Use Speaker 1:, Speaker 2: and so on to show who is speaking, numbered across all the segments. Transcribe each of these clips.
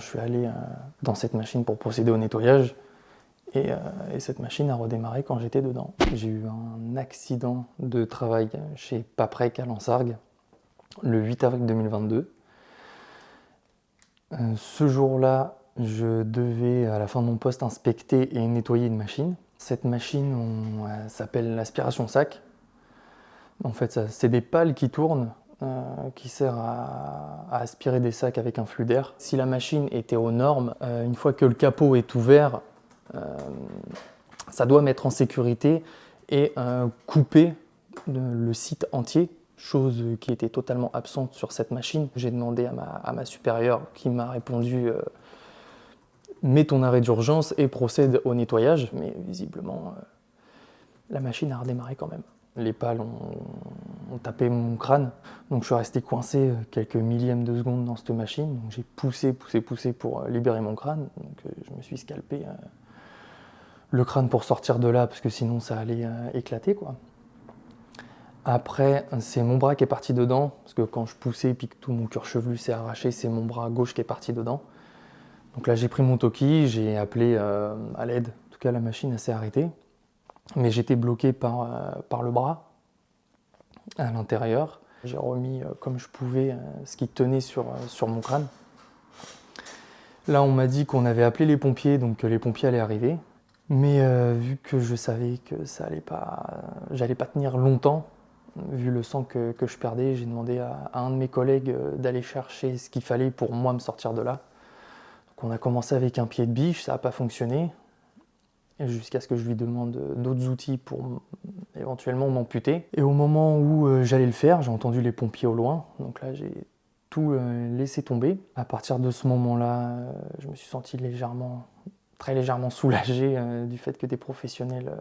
Speaker 1: suis allé dans cette machine pour procéder au nettoyage. Et cette machine a redémarré quand j'étais dedans. J'ai eu un accident de travail chez Paprec à Lansargues le 8 avril 2022. Ce jour-là, je devais à la fin de mon poste inspecter et nettoyer une machine. Cette machine s'appelle l'aspiration sac. En fait, c'est des pales qui tournent, qui servent à aspirer des sacs avec un flux d'air. Si la machine était aux normes, une fois que le capot est ouvert, ça doit mettre en sécurité et couper le site entier, chose qui était totalement absente sur cette machine. J'ai demandé à ma supérieure qui m'a répondu mets ton arrêt d'urgence et procède au nettoyage, mais visiblement la machine a redémarré quand même. Les pales ont tapé mon crâne, donc je suis resté coincé quelques millièmes de seconde dans cette machine. Donc j'ai poussé pour libérer mon crâne, donc je me suis scalpé le crâne pour sortir de là, parce que sinon ça allait éclater, quoi. Après, c'est mon bras qui est parti dedans, parce que quand je poussais et que tout mon cuir chevelu s'est arraché, c'est mon bras gauche qui est parti dedans. Donc là, j'ai pris mon Toki, j'ai appelé à l'aide. En tout cas, la machine s'est arrêtée. Mais j'étais bloqué par le bras à l'intérieur. J'ai remis comme je pouvais ce qui tenait sur mon crâne. Là, on m'a dit qu'on avait appelé les pompiers, donc que les pompiers allaient arriver. Mais vu que je savais que j'allais pas tenir longtemps, vu le sang que je perdais, j'ai demandé à un de mes collègues d'aller chercher ce qu'il fallait pour moi me sortir de là. Donc on a commencé avec un pied de biche, ça n'a pas fonctionné, jusqu'à ce que je lui demande d'autres outils pour éventuellement m'amputer. Et au moment où j'allais le faire, j'ai entendu les pompiers au loin, donc là j'ai tout laissé tomber. À partir de ce moment-là, je me suis senti très légèrement soulagé du fait que des professionnels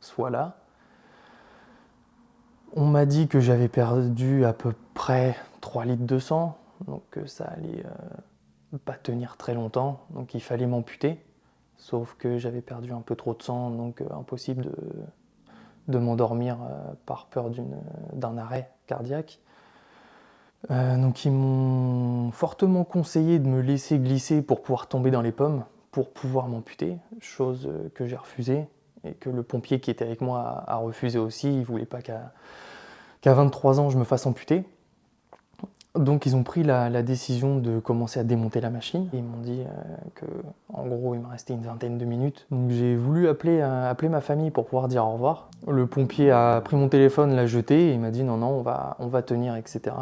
Speaker 1: soient là. On m'a dit que j'avais perdu à peu près 3 litres de sang, donc ça allait pas tenir très longtemps, donc il fallait m'amputer. Sauf que j'avais perdu un peu trop de sang, donc impossible de m'endormir par peur d'un arrêt cardiaque. Donc ils m'ont fortement conseillé de me laisser glisser pour pouvoir tomber dans les pommes, pour pouvoir m'amputer, chose que j'ai refusée et que le pompier qui était avec moi a refusé aussi. Il ne voulait pas qu'à 23 ans je me fasse amputer. Donc ils ont pris la décision de commencer à démonter la machine. Ils m'ont dit qu'en gros il me restait une vingtaine de minutes. Donc j'ai voulu appeler ma famille pour pouvoir dire au revoir. Le pompier a pris mon téléphone, l'a jeté et il m'a dit non, on va tenir, etc.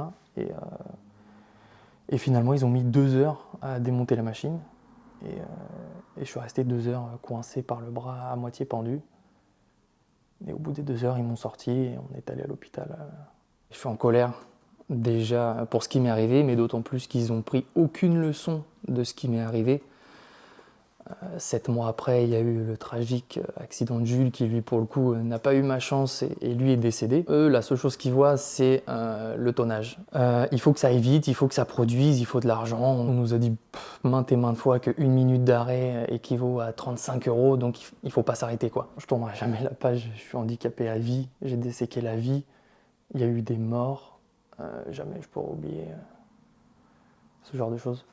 Speaker 1: Et finalement ils ont mis 2 heures à démonter la machine. Et je suis resté 2 heures coincé par le bras à moitié pendu. Et au bout des 2 heures ils m'ont sorti et on est allé à l'hôpital. Je suis en colère. Déjà pour ce qui m'est arrivé, mais d'autant plus qu'ils n'ont pris aucune leçon de ce qui m'est arrivé. 7 mois après, il y a eu le tragique accident de Jules qui, lui, pour le coup, n'a pas eu ma chance et lui est décédé. Eux, la seule chose qu'ils voient, c'est le tonnage. Il faut que ça aille vite, il faut que ça produise, il faut de l'argent. On nous a dit maintes et maintes fois qu'une minute d'arrêt équivaut à 35 €, donc il faut pas s'arrêter, quoi. Je tournerai jamais la page, je suis handicapé à vie, j'ai des séquelles à vie, il y a eu des morts. Jamais je pourrai oublier ce genre de choses.